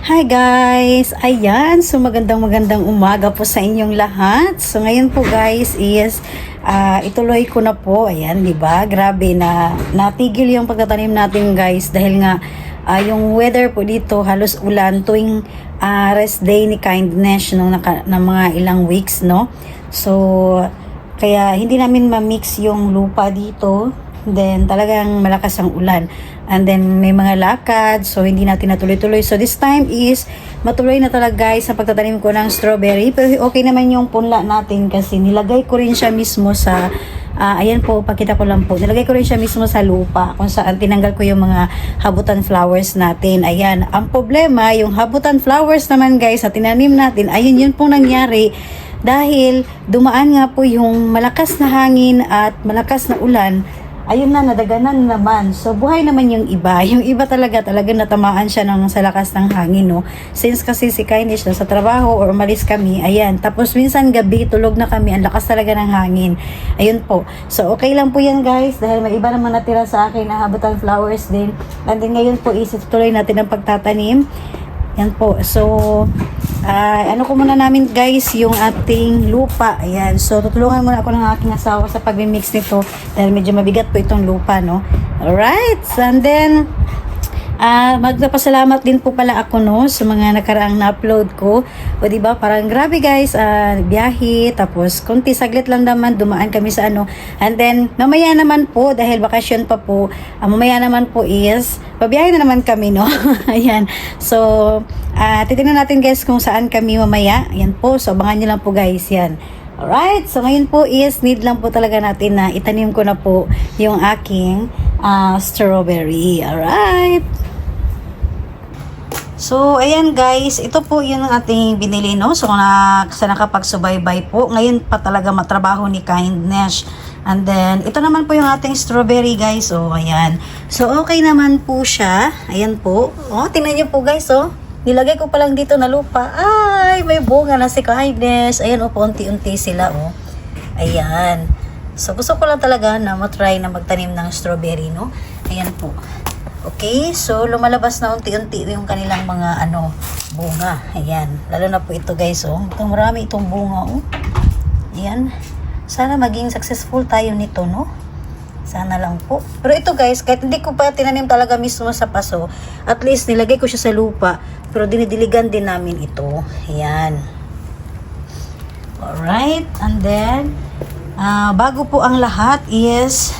Hi guys! Ayan, so magandang umaga po sa inyong lahat. So ngayon po guys is ituloy ko na po. Ayan, 'di ba? Grabe na natigil yung pagtatanim natin guys dahil nga yung weather po dito halos ulan tuwing rest day ni Kindness nung na mga ilang weeks, no? So kaya hindi namin ma-mix yung lupa dito. Then talagang malakas ang ulan. And then may mga lakad, so hindi natin natuloy-tuloy. So this time is matuloy na talaga guys sa pagtatanim ko ng strawberry. Pero okay naman yung punla natin kasi nilagay ko rin siya mismo sa ayan po, pakita ko lang po. Nilagay ko rin siya mismo sa lupa kung saan tinanggal ko yung mga habutan flowers natin. Ayan, ang problema, yung habutan flowers naman guys sa tinanim natin, ayun yun pong nangyari. Dahil dumaan nga po yung malakas na hangin at malakas na ulan, ayun na, nadaganan naman. So, buhay naman yung iba. Yung iba talaga natamaan siya sa lakas ng hangin, no? Since kasi si Kindness na sa trabaho or umalis kami, ayan. Tapos, minsan gabi, tulog na kami. Ang lakas talaga ng hangin. Ayun po. So, okay lang po yan, guys. Dahil may iba naman natira sa akin na habutan flowers din. And then, ngayon po, isituloy natin ang pagtatanim. Yan po. So, ano ko muna namin guys, yung ating lupa. Ayan. So, tutulungan muna ako ng aking asawa sa pag-mix nito dahil medyo mabigat po itong lupa, no? Alright. And then, magpapasalamat din po pala ako, no, sa mga nakaraang na-upload ko. O, diba? Parang grabe guys, biyahe. Tapos, konti saglit lang naman, dumaan kami sa ano. And then, mamaya naman po, dahil bakasyon pa po, mamaya naman po is, pabiyahe na naman kami, no? Ayan. So, titignan natin guys kung saan kami mamaya. Ayan po. So, abangan nyo lang po guys. Yan. Alright. So, ngayon po is, need lang po talaga natin na itanim ko na po yung aking strawberry. Alright. So, ayan guys, ito po yung ating binili, no? So, sa nakapagsubaybay po, ngayon pa talaga matrabaho ni Kindness. And then, ito naman po yung ating strawberry guys. Oh, ayan. So, okay naman po siya. Ayan po. Oh, tingnan nyo po guys, oh. Nilagay ko pa lang dito na lupa. Ay, may bunga na si Kindness. Ayan, oh, paunti-unti sila, oh. Ayan. So, gusto ko lang talaga na matry na magtanim ng strawberry, no? Ayan po. Okay, so lumalabas na unti-unti yung kanilang mga bunga. Ayan, lalo na po ito guys, oh. Marami itong bunga, oh. Ayan. Sana maging successful tayo nito, no? Sana lang po. Pero ito guys, kahit hindi ko pa tinanim talaga mismo sa paso, at least nilagay ko siya sa lupa, pero dinidiligan din namin ito. Ayan. Alright, and then bago po ang lahat is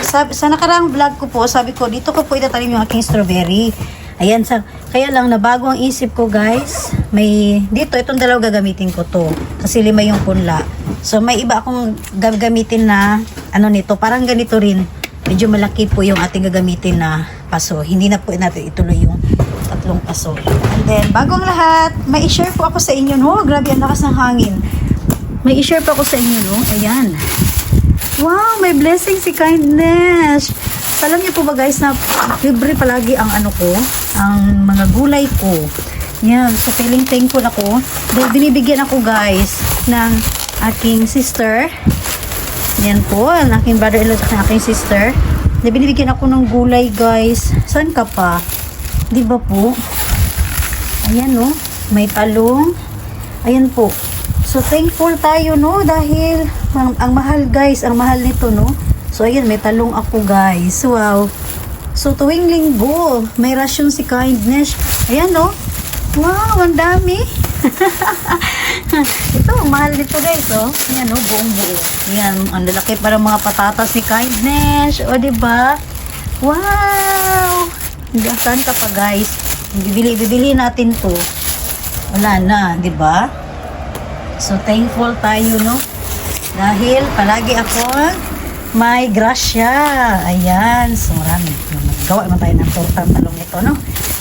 sa nakaraang vlog ko po, sabi ko, dito ko po itatanim yung aking strawberry. Ayan, kaya lang nabago ang isip ko guys. Itong dalaw gagamitin ko to. Kasi 5 yung punla. So, may iba akong gagamitin na, nito, parang ganito rin. Medyo malaki po yung ating gagamitin na paso. Hindi na po natin ituloy yung 3 paso. And then, bago ang lahat, may i-share po ako sa inyo, no? Grabe, ang lakas ng hangin. May i-share po ako sa inyo, no? Ayan. Wow, may blessing si Kindness. Alam niyo po ba guys na libre palagi ang ang mga gulay ko. Yan, so feeling thankful ako. Dahil binibigyan ako guys ng aking sister. Yan po, ang aking brother-in-law at aking sister. Dahil binibigyan ako ng gulay guys. Saan ka pa? Di ba po? Ayan, no? May talong. Ayan po. So, thankful tayo, no? Dahil, ang mahal, guys. Ang mahal nito, no? So, ayan, may talong ako, guys. Wow. So, tuwing linggo, may rasyon si Kindness. Ayan, no? Wow, ang dami. Ito, ang mahal nito, guys, oh. Ayan, no? Buong buo. Ayan, ang lalaki para mga patatas ni Kindness. O, diba? Wow! Saan ka pa, guys? Bibili natin to. Wala na, diba? So, thankful tayo, no? Dahil palagi ako may grasya. Ayan. So, marami. Gawa naman tayo ng tortang talong ito, no?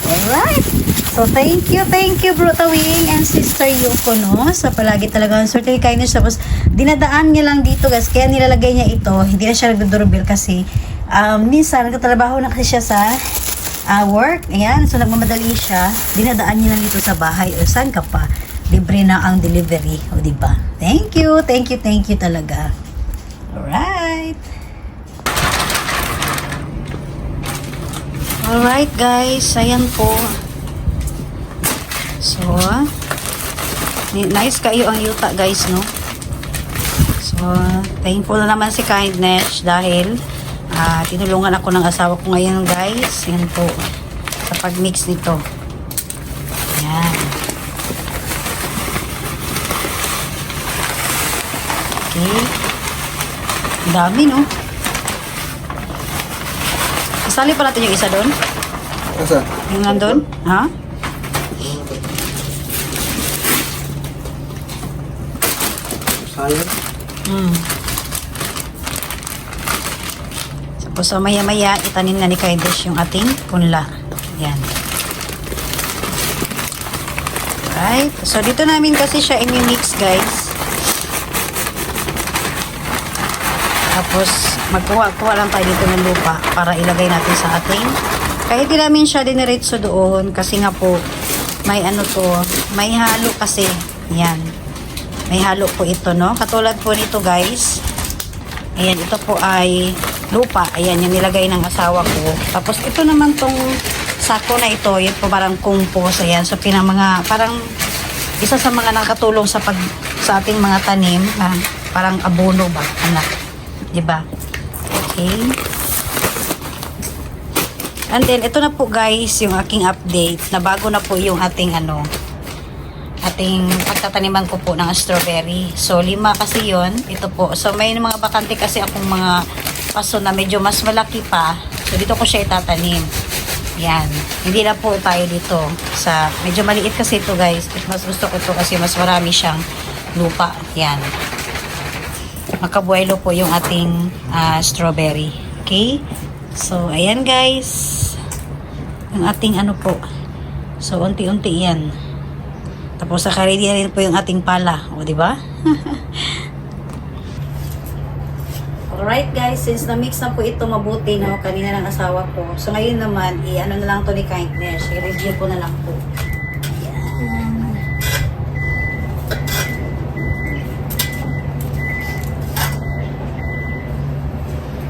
Alright. So, thank you, Bro Tawing and Sister Yoko, no? So, palagi talaga ang swerte Kindness. Tapos, dinadaan niya lang dito, guys. Kaya nilalagay niya ito. Hindi na siya nagdodoorbell kasi minsan, nagtatrabaho na kasi siya sa work. Ayan. So, nagmamadali siya. Dinadaan niya lang dito sa bahay. O, saan ka pa? Libre na ang delivery. O, diba? Thank you talaga. Alright. Alright, guys. Ayan po. So, nice kayo ang yuta guys, no? So, thankful na naman si Kindness dahil tinulungan ako ng asawa ko ngayon guys. Yan po, sa pagmix nito. Yan. Okay. Ang dami, no? Isali pa natin yung isa doon. Asa? Yung nandun? Ha? Sayang. Tapos so, maya-maya, itanim na ni Kaidesh yung ating punla. Yan. Right. So, dito namin kasi siya i-mix, guys. Tapos, magkuha-kuha lang tayo dito ng lupa para ilagay natin sa ating. Kahit di namin siya diniretso doon kasi nga po, may ano to, may halo kasi. Yan. May halo po ito, no? Katulad po nito, guys. Ayan, ito po ay lupa. Ayan, yung nilagay ng asawa ko. Tapos, ito naman tong sako na ito, yun po parang compost. Ayan, so parang isa sa mga nakatulong sa ating mga tanim, parang abono ba, anak. Diba? Okay. And then, ito na po guys, yung aking update, na bago na po yung ating ating pagtataniman ko po ng strawberry. So, 5 kasi yon ito po. So, may mga bakante kasi akong mga paso na medyo mas malaki pa. So, dito ko siya itatanim. Yan. Hindi na po tayo dito sa, medyo maliit kasi ito guys. Mas gusto ko ito kasi mas marami siyang lupa. Yan. Makabuelo po yung ating strawberry. Okay? So, ayan guys. Yung ating ano po. So, unti-unti yan. Tapos, ready na rin po yung ating pala. O, diba? Alright guys, since na-mix na po ito mabuti, no, kanina ng asawa ko. So, ngayon naman, i-ano na lang to ni Kindness. I-review ko na lang po. Ayan.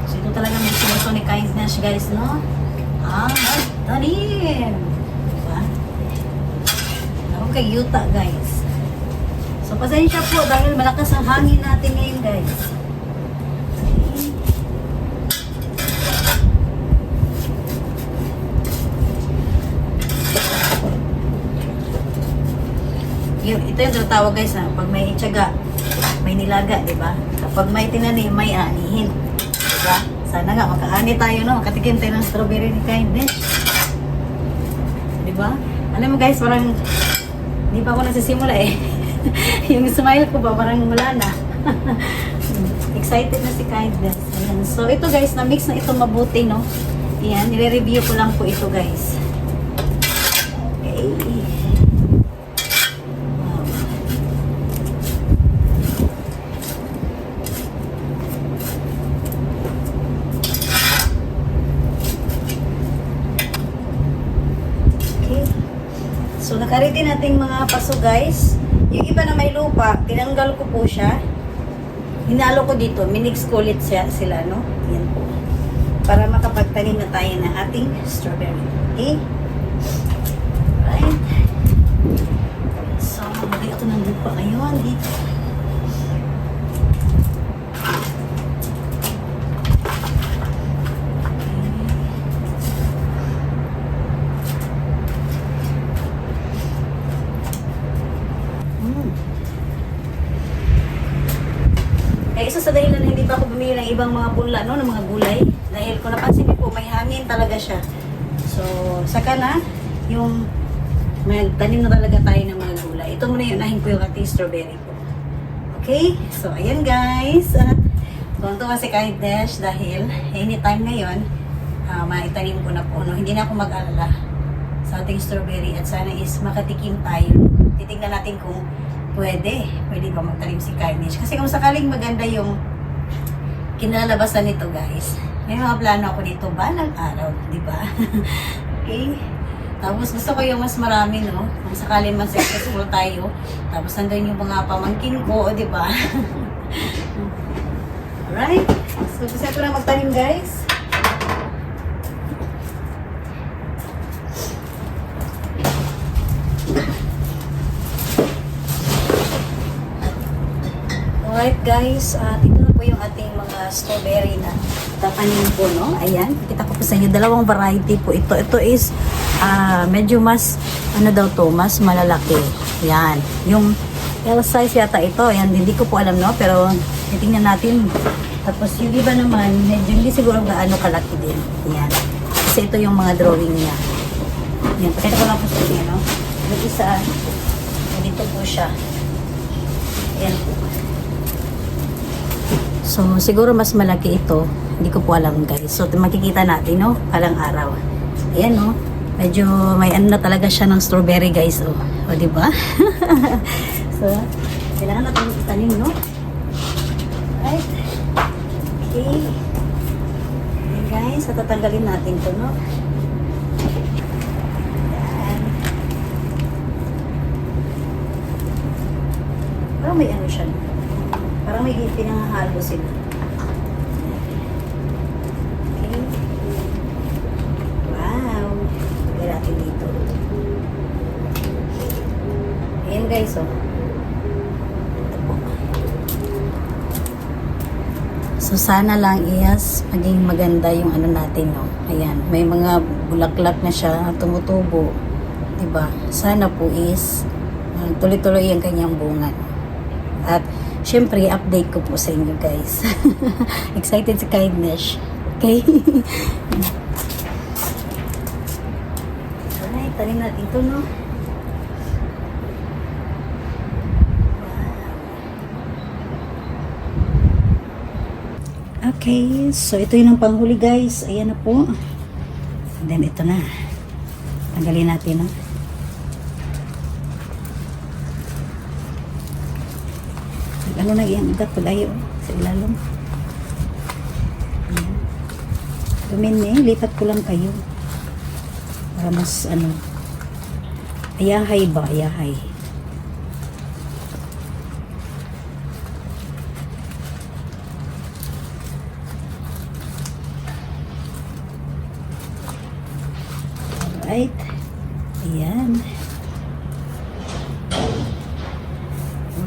So, ito talaga mix na ito ni Kindness, guys, no? Tanim! Diba? Okay, yuta, guys. So, pasensya po dahil malakas ang hangin natin ngayon, guys. Ito yung tinatawag guys na pag may itsaga, may nilaga, di ba? Kapag may tinanim, may anihin. Di ba? Sana nga, makaani tayo, no? Makatikim tayo ng strawberry ni Kindness. Di ba? Alam mo guys, parang hindi pa ako nagsisimula eh. Yung smile ko ba, parang wala na. Excited na si Kindness. Ayan. So, ito guys, na-mix na ito mabuti, no? Ayan, nire-review ko lang po ito guys. Okay. So, nakaredy nating mga paso guys. Yung iba na may lupa, tinanggal ko po siya. Hinalo ko dito, minix ko ulit sila, no? Yan po. Para makapagtanim na tayo ng ating strawberry. Okay? Right? So, magiging ito ng lupa ngayon dito. Kaya isa sa dahilan na hindi pa ako bumili ng ibang mga punla, no, ng mga gulay. Dahil kung napansin niyo po, may hangin talaga siya. So, saka na, yung magtanim na talaga tayo ng mga gulay. Ito muna yung unahin ko yung ating strawberry po. Okay? So, ayan guys. Tuntua si Kindness dahil anytime ngayon, maitanim ko na po. No? Hindi na ako mag-alala sa ating strawberry at sana is makatikim tayo. Titignan natin kung pwede ba magtanim si Kindness. Kasi kung sakaling maganda yung kinalabasan nito guys, may mga plano ako dito balang araw, di ba? Okay? Tapos gusto ko yung mas marami, no? Kung sakaling mas successful tayo, tapos nandun yung mga pamangkin ko, di ba? Alright? So, gusto ko na magtanim guys. Alright guys, ito na po yung ating mga strawberry na tatanim po, no? Ayan, kita ko po sa inyo, dalawang variety po ito. Ito is medyo mas, ano daw to, mas malalaki. Ayan, yung L size yata ito. Ayan, hindi ko po alam, no? Pero titingnan natin. Tapos yung iba naman, medyo hindi siguro gaano kalaki din. Ayan, kasi ito yung mga drawing niya. Ayan, pakita ko lang po sa inyo, no? Yung isa, dito po siya. Ayan po. So, siguro mas malaki ito. Hindi ko po alam, guys. So, makikita natin, no? Palang araw. Ayan, no? Medyo may ano na talaga siya ng strawberry, guys. O diba? So, kailangan natin itanim, no? Right? Okay. Ayan, guys. Tatanggalin natin to, no? Ayan. Parang may ano siya, no? Parang may pinangahalo sila. Okay. Wow. Lagyan natin dito. Ayan guys, oh. Ito po. So, sana lang is maging maganda yung ano natin, no? Ayan. May mga bulaklak na siya, tumutubo. Diba? Sana po is tuloy-tuloy ang kanyang bunga. At syempre, update ko po sa inyo, guys. Excited sa kindness. Okay? Alright, tanim natin ito, no? Okay, so ito yung ang panghuli, guys. Ayan na po. And then, ito na. Tanggalin natin, no? Ano na yan, ugat pag ayaw sa ilalim. Dumin lipat ko lang kayo. Para mas ano, ayahay ba, ayahay. Alright. Ayan.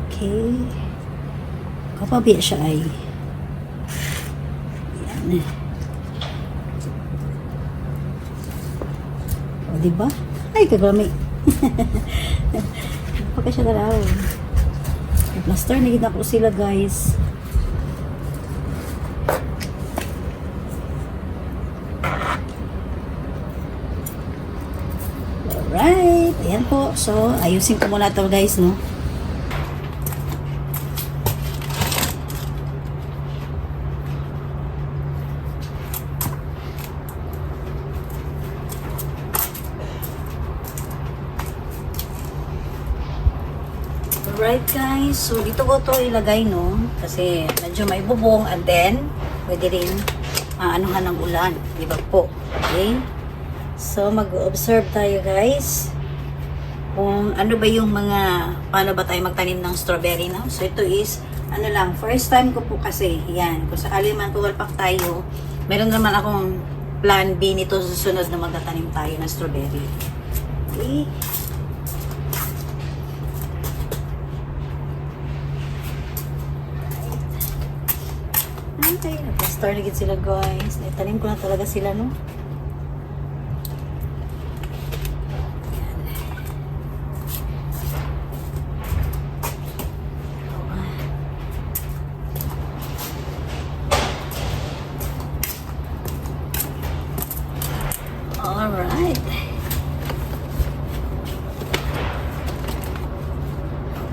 Okay. Kapabi siya ay. Yan. O, diba? Ay, kaglami. Pagka siya dalaw. Plaster, naging ako sila, guys. Alright. Ayan po. So, ayusin ko muna ito, guys, no? Alright guys, so dito ko to ilagay, no? Kasi medyo may bubong and then pwede rin anuhan ng ulan, di ba po? Okay? So mag-observe tayo guys kung ano ba yung mga, paano ba tayo magtanim ng strawberry, no? So ito is, ano lang, first time ko po kasi, yan, kung sakali man pumalpak tayo, meron naman akong plan B nito sa susunod na magtatanim tayo ng strawberry. Okay? Okay, nag-star na sila guys. Naitanim ko na talaga sila, no? Alright.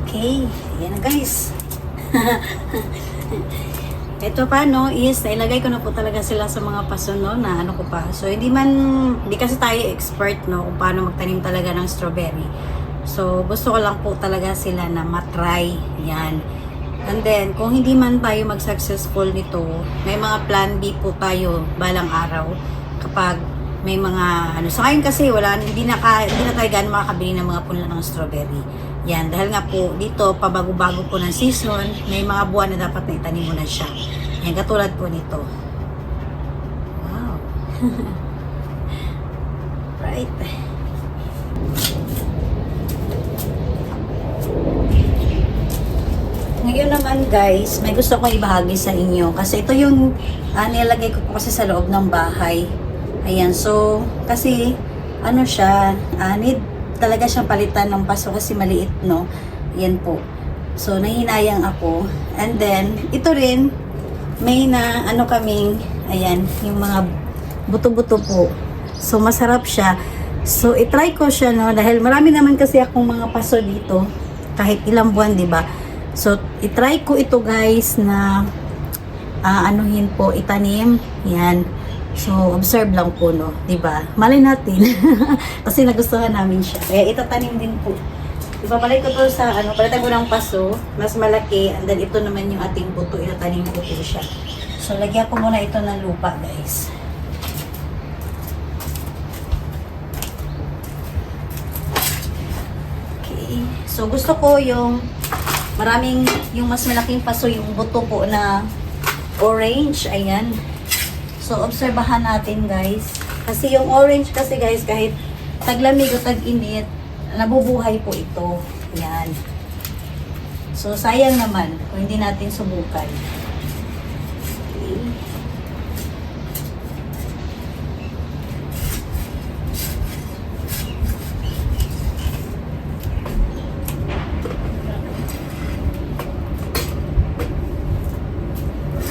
Okay, ayan na guys. Ito pa, no, is nailagay ko na po talaga sila sa mga paso, no, na ano ko pa. So, hindi kasi tayo expert, no, kung paano magtanim talaga ng strawberry. So, gusto ko lang po talaga sila na matry. Yan. And then, kung hindi man tayo mag-successful nito, may mga plan B po tayo balang araw kapag may mga ano. So, ngayon kasi hindi na tayo gano'n makakabili ng mga punla ng strawberry. Yan, dahil nga po dito, pabago-bago po ng season, may mga buwan na dapat na itanim mo na siya. Yan, katulad po nito. Wow. Right. Ngayon naman naman guys, may gusto kong ibahagi sa inyo. Kasi ito yung nilagay ko po kasi sa loob ng bahay. Ayan, so, kasi, ano siya, need talaga siyang palitan ng paso kasi maliit, no? Yan po. So, nahinayang ako. And then, ito rin, may na, ano kaming, ayan, yung mga buto-buto po. So, masarap siya. So, itry ko siya, no? Dahil marami naman kasi akong mga paso dito. Kahit ilang buwan, di ba? So, itry ko ito guys na anuhin po, itanim. Yan. So, observe lang po, no? Diba? Malay natin. Kasi nagustuhan namin siya. Kaya itatanim din po. Ipapalay ko to sa, palitan ko ng paso, mas malaki. And then, ito naman yung ating buto. Itatanim ko po siya. So, lagyan ko muna ito ng lupa, guys. Okay. So, gusto ko yung yung mas malaking paso, yung buto po na orange. Ayan. So, obserbahan natin guys. Kasi yung orange kasi guys, kahit taglamig o tag-init, nabubuhay po ito. Yan. So, sayang naman kung hindi natin subukan. Okay.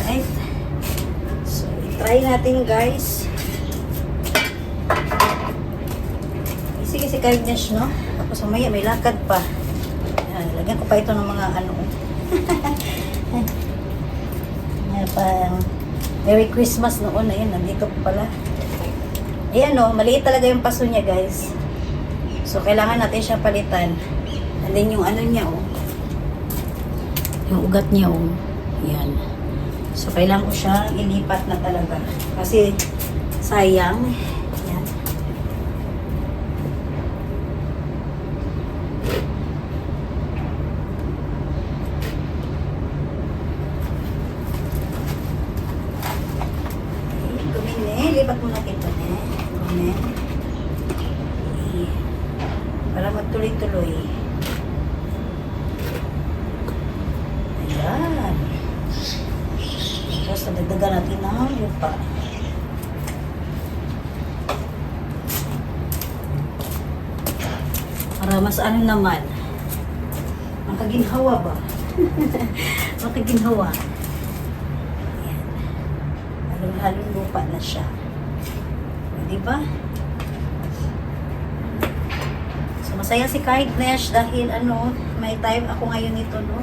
Alright. So, try natin guys. Sige si kindness, no? Tapos mamaya may lakad pa. Ayan, lagyan ko pa ito ng mga ano. Ayan, parang Merry Christmas noon. Ayan, nandito pa pala. Ayan, no? Maliit talaga yung paso niya, guys. So, kailangan natin siya palitan. And then yung ano niya, oh. Yung ugat niya, oh. Ayan. So, kailangan ko siya ilipat na talaga. Kasi, sayang. Ayan. Lipat mo natin ito, ne? Amen. Okay. Para magtuloy-tuloy. Ayan. Tapos, nadagdagan natin ng lupa. Para mas ano naman. Makaginhawa ba? Makaginhawa. Ayan. Halong-halong lupa na siya. Diba? So, masaya si Kindness dahil may time ako ngayon nito, no?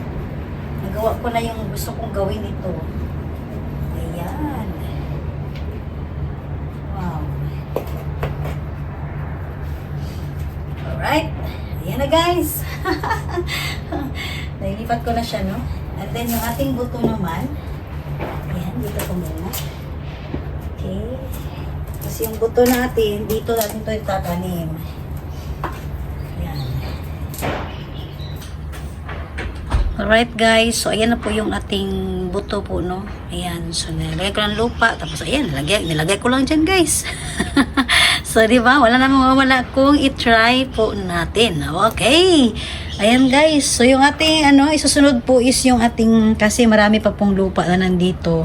Nagawa ko na yung gusto kong gawin ito. Ayan. Wow. Alright. Ayan na, guys. Nailipat ko na siya, no? And then, yung ating buto naman. Ayan, dito ko muna. Okay. Kasi yung buto natin, dito natin ito itatanim. Ayan. Alright guys, so ayan na po yung ating buto po, no? Ayan, so nilagay ko ng lupa, tapos ayan, nilagay ko lang dyan guys. So diba, wala na mawawala kung itry po natin. Okay. Ayan guys, so yung ating isusunod po is yung ating, kasi marami pa pong lupa na nandito.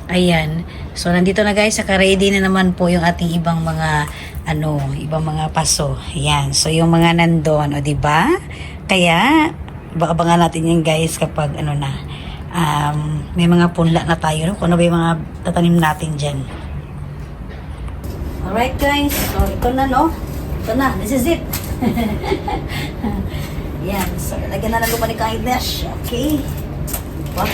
Ayan. So, nandito na guys, saka-ready na naman po yung ating ibang mga, ibang mga paso. Ayan. So, yung mga nandun, o diba? Kaya, abangan natin yan guys kapag, may mga punla na tayo, no? Kung ano ba yung mga tatanim natin dyan. Alright guys, so ito na, no? Ito na, this is it. Ayan. So, lagyan na ng lupa ni Kindness. Okay. Diba?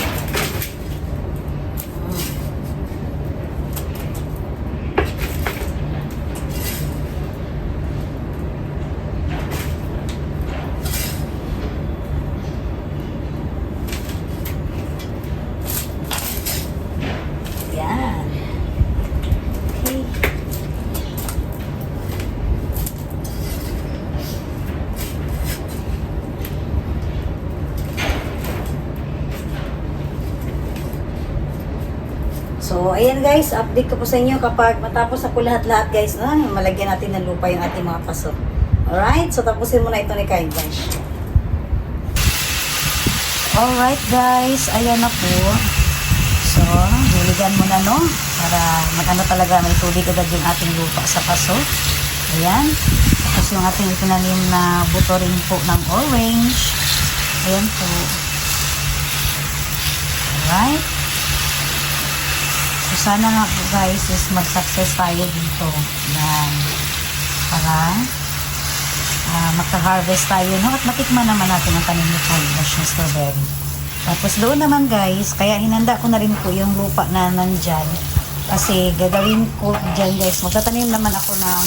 So, ayan guys, update ko po sa inyo kapag matapos ako lahat-lahat guys, malagyan natin ng lupa yung ating mga paso. Alright, so tapusin muna ito ni Kindness. Alright guys, ayan na po. So, diligan mo na no, para magano talaga may tubig agad yung ating lupa sa paso. Ayan. Tapos yung ating itinanim na buto rin po ng orange. Ayan po. Alright. So, sana nga po guys is mag-success tayo dito. Ayan. Para maka-harvest tayo, no? At matikman naman natin ang tanim ni Kailash na strawberry. Tapos doon naman guys, kaya hinanda ko na rin po yung lupa na nandyan. Kasi gagawin ko dyan guys, magtatanim naman ako ng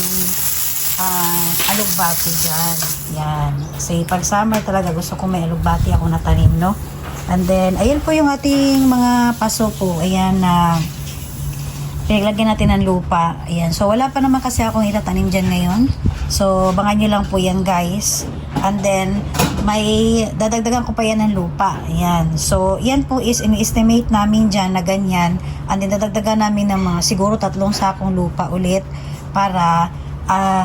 alugbati dyan. Yan. Kasi pag summer talaga gusto ko may alugbati ako na tanim, no? And then, ayan po yung ating mga paso po. Ayan na pinaglagyan natin ng lupa. Ayan. So, wala pa naman kasi akong itatanim dyan ngayon. So, abangan nyo lang po yan guys. And then, may dadagdagan ko pa yan ng lupa. Ayan. So, yan po is in-estimate namin dyan na ganyan. And then, dadagdagan namin ng mga siguro 3 sakong lupa ulit para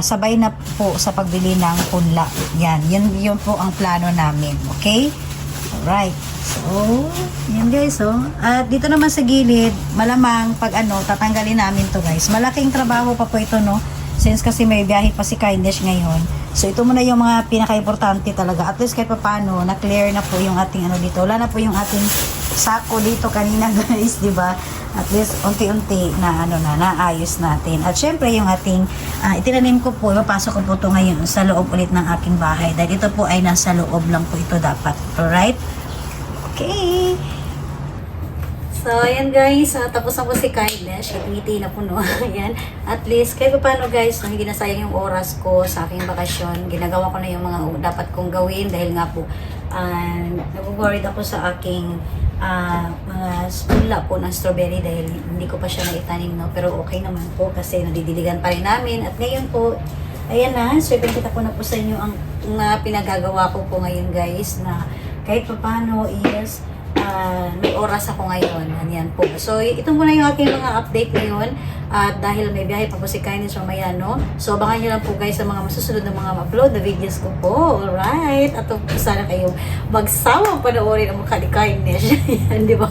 sabay na po sa pagbili ng punla. Yan. Yun po ang plano namin. Okay? Alright. So, yan guys, oh. At dito naman sa gilid, malamang pag tatanggalin namin to guys. Malaking trabaho pa po ito, no? Since kasi may biyahe pa si Kindness ngayon. So, ito muna yung mga pinaka-importante talaga. At least kahit pa paano, na-clear na po yung ating dito. Wala na po yung ating sako dito kanina guys, di ba? At least, unti-unti na naayos natin. At syempre, yung ating, itinanim ko po, ipapasok ko po ito ngayon sa loob ulit ng aking bahay. Dahil ito po ay nasa loob lang po ito dapat. Alright? Okay. So, ayan guys, tapos na po si Kindness. Ngiti na po, no? Ayan. At least, kahit pa paano guys, hindi na sayang yung oras ko sa aking bakasyon. Ginagawa ko na yung mga dapat kong gawin dahil nga po, nag-worried ako sa aking mga punla po ng strawberry dahil hindi ko pa siya naitanim, no? Pero okay naman po kasi nadidiligan pa rin namin. At ngayon po, ayan na, so ipinakita ko na po sa inyo ang pinagagawa ko po ngayon guys na kahit pa paano is may oras ako ngayon. Yan po. So, ito muna yung aking mga update ngayon. At dahil may biyahe pa po si Kindness mamaya, no? So, abangan nyo lang po guys sa mga masusunod na mga upload na videos ko po. Alright? At sana kayong magsawang panoorin ang mukha ni Kindness. Yan, di ba?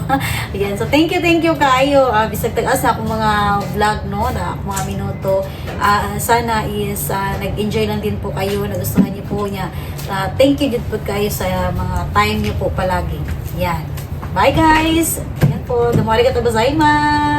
Yan. So, thank you kayo. Bisag tag-as na akong mga vlog, no? Na mga minuto. Sana is nag-enjoy lang din po kayo. Nagustuhan niyo po niya. Thank you din po kayo sa mga time niyo po palagi. Yan. Bye guys! Yan po. Damari ka to gozaimasu!